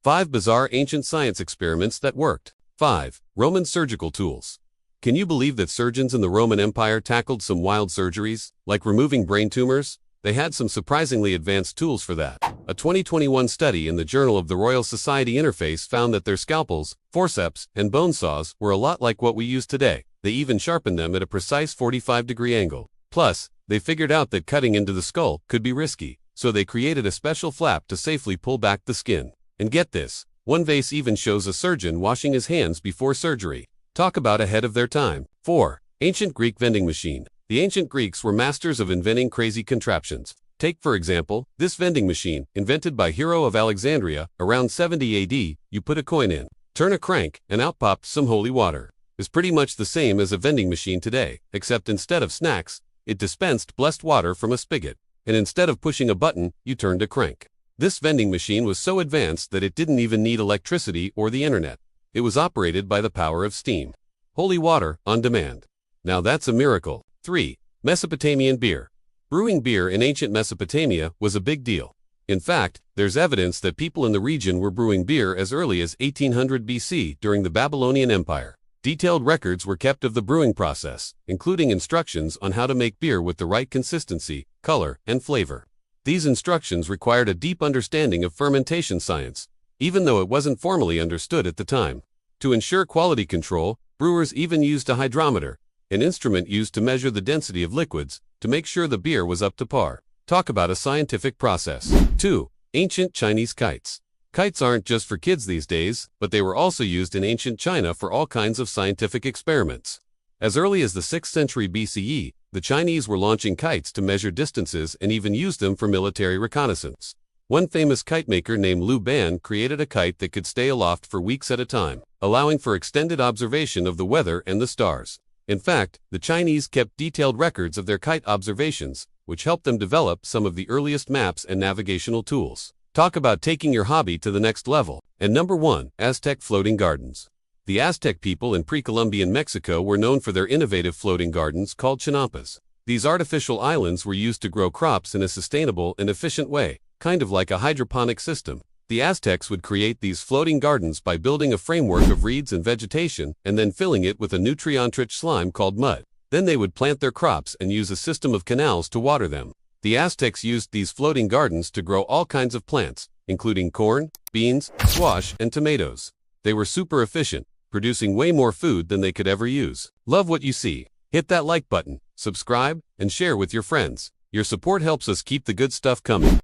5 bizarre ancient science experiments that worked. 5. Roman surgical tools. Can you believe that surgeons in the Roman Empire tackled some wild surgeries, like removing brain tumors? They had some surprisingly advanced tools for that. A 2021 study in the Journal of the Royal Society Interface found that their scalpels, forceps, and bone saws were a lot like what we use today. They even sharpened them at a precise 45-degree angle. Plus, they figured out that cutting into the skull could be risky, so they created a special flap to safely pull back the skin. And get this, one vase even shows a surgeon washing his hands before surgery. Talk about ahead of their time. 4. Ancient Greek vending machine. The ancient Greeks were masters of inventing crazy contraptions. Take, for example, this vending machine, invented by Hero of Alexandria, around 70 AD, you put a coin in, turn a crank, and out popped some holy water. It's pretty much the same as a vending machine today, except instead of snacks, it dispensed blessed water from a spigot. And instead of pushing a button, you turned a crank. This vending machine was so advanced that it didn't even need electricity or the internet. It was operated by the power of steam. Holy water on demand. Now that's a miracle. 3. Mesopotamian beer. Brewing beer in ancient Mesopotamia was a big deal. In fact, there's evidence that people in the region were brewing beer as early as 1800 BC during the Babylonian Empire. Detailed records were kept of the brewing process, including instructions on how to make beer with the right consistency, color, and flavor. These instructions required a deep understanding of fermentation science, even though it wasn't formally understood at the time. To ensure quality control, brewers even used a hydrometer, an instrument used to measure the density of liquids, to make sure the beer was up to par. Talk about a scientific process. 2. Ancient Chinese kites. Kites aren't just for kids these days, but they were also used in ancient China for all kinds of scientific experiments. As early as the 6th century BCE, the Chinese were launching kites to measure distances and even used them for military reconnaissance. One famous kite maker named Liu Ban created a kite that could stay aloft for weeks at a time, allowing for extended observation of the weather and the stars. In fact, the Chinese kept detailed records of their kite observations, which helped them develop some of the earliest maps and navigational tools. Talk about taking your hobby to the next level. And number 1, Aztec floating gardens. The Aztec people in pre-Columbian Mexico were known for their innovative floating gardens called chinampas. These artificial islands were used to grow crops in a sustainable and efficient way, kind of like a hydroponic system. The Aztecs would create these floating gardens by building a framework of reeds and vegetation and then filling it with a nutrient-rich slime called mud. Then they would plant their crops and use a system of canals to water them. The Aztecs used these floating gardens to grow all kinds of plants, including corn, beans, squash, and tomatoes. They were super efficient, producing way more food than they could ever use. Love what you see? Hit that like button, subscribe, and share with your friends. Your support helps us keep the good stuff coming.